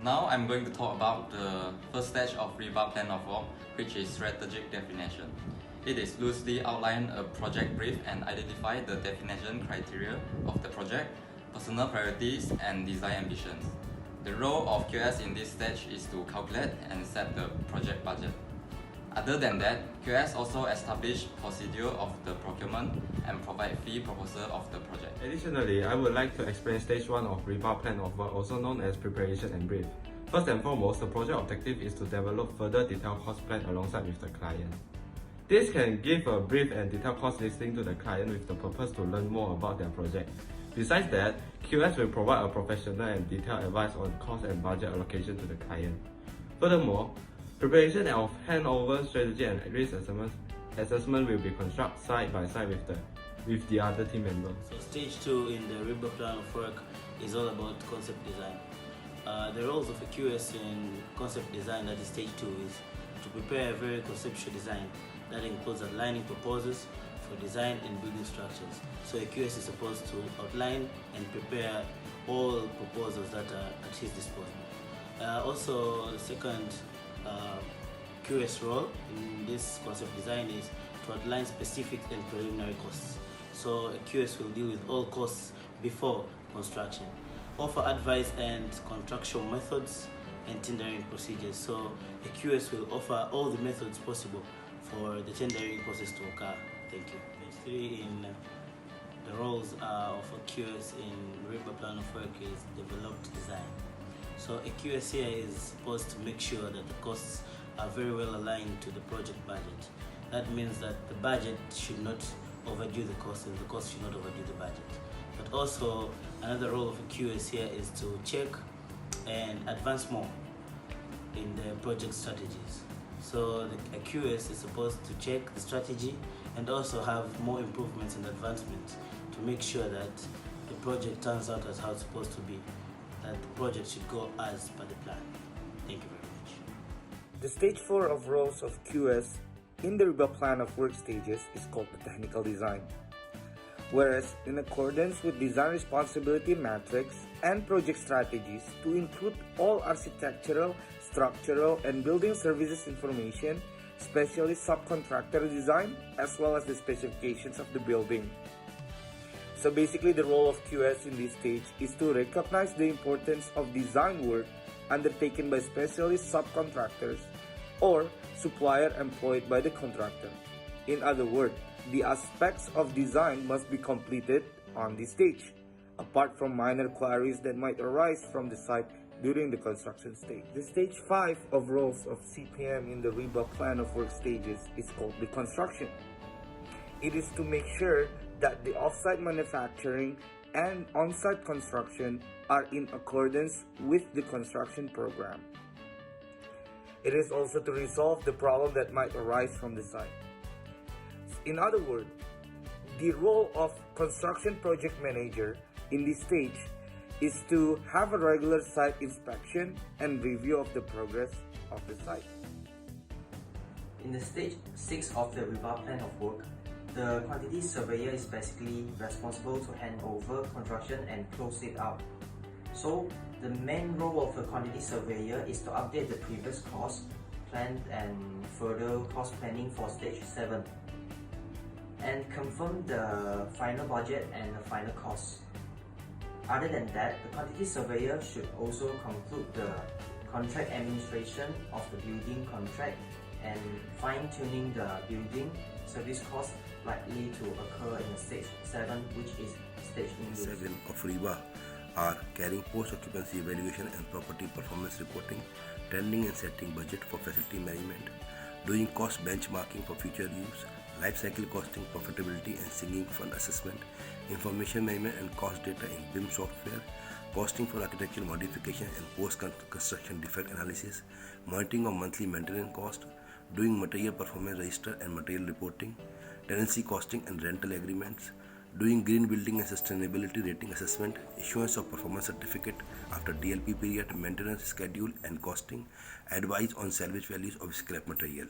Now I'm going to talk about the first stage of RIBA plan of work, which is strategic definition. It is loosely outline a project brief and identify the definition criteria of the project, personal priorities, and design ambitions. The role of QS in this stage is to calculate and set the project budget. Other than that, QS also establish procedure of the procurement and provide fee proposal of the project. Additionally, I would like to explain stage 1 of RIBA plan of work, also known as preparation and brief. First and foremost, the project objective is to develop further detailed cost plan alongside with the client. This can give a brief and detailed cost listing to the client with the purpose to learn more about their project. Besides that, QS will provide a professional and detailed advice on cost and budget allocation to the client. Furthermore, preparation of handover strategy and risk assessment will be conducted side by side with the other team members. So stage 2 in the RIBA plan of work is all about concept design. The roles of a QS in concept design, that is stage 2, is to prepare a very conceptual design that includes outlining proposals for design and building structures. So a QS is supposed to outline and prepare all proposals that are at his disposal. Also, the second QS role in this concept design is to outline specific and preliminary costs. So a QS will deal with all costs before construction, offer advice and contractual methods and tendering procedures. So a QS will offer all the methods possible for the tendering process to occur. Thank you. Stage 3 in the roles of a QS in RIBA plan of work is developed design. So a QS here is supposed to make sure that the costs are very well aligned to the project budget. That means that the budget should not overdo the cost and the cost should not overdo the budget. But also another role of a QS here is to check and advance more in the project strategies. So a QS is supposed to check the strategy and also have more improvements and advancements to make sure that the project turns out as how it's supposed to be, that the project should go as per the plan. Thank you very much. The stage 4 of roles of QS in the RIBA plan of work stages is called the technical design. Whereas in accordance with design responsibility matrix and project strategies to include all architectural, structural, and building services information, especially subcontractor design, as well as the specifications of the building. So basically the role of QS in this stage is to recognize the importance of design work undertaken by specialist subcontractors or supplier employed by the contractor. In other words, the aspects of design must be completed on this stage, apart from minor queries that might arise from the site during the construction stage. The stage 5 of roles of CPM in the RIBA plan of work stages is called the construction. It is to make sure that the off-site manufacturing and on-site construction are in accordance with the construction program. It is also to resolve the problem that might arise from the site. In other words, the role of construction project manager in this stage is to have a regular site inspection and review of the progress of the site. In the stage 6 of the RIBA plan of work, the quantity surveyor is basically responsible to hand over construction and close it out. So the main role of a quantity surveyor is to update the previous cost plan and further cost planning for stage 7 and confirm the final budget and the final cost. Other than that, the quantity surveyor should also conclude the contract administration of the building contract and fine-tuning the building service costs likely to occur in the stage 7, which is stage in use. 7 of RIBA are carrying post-occupancy evaluation and property performance reporting, trending and setting budget for facility management, doing cost benchmarking for future use, life cycle costing, profitability and sinking fund assessment, information management and cost data in BIM software, costing for architectural modification and post-construction defect analysis, monitoring of monthly maintenance cost, doing material performance register and material reporting, tenancy costing and rental agreements, doing green building and sustainability rating assessment, issuance of performance certificate after DLP period, maintenance schedule and costing, advice on salvage values of scrap material.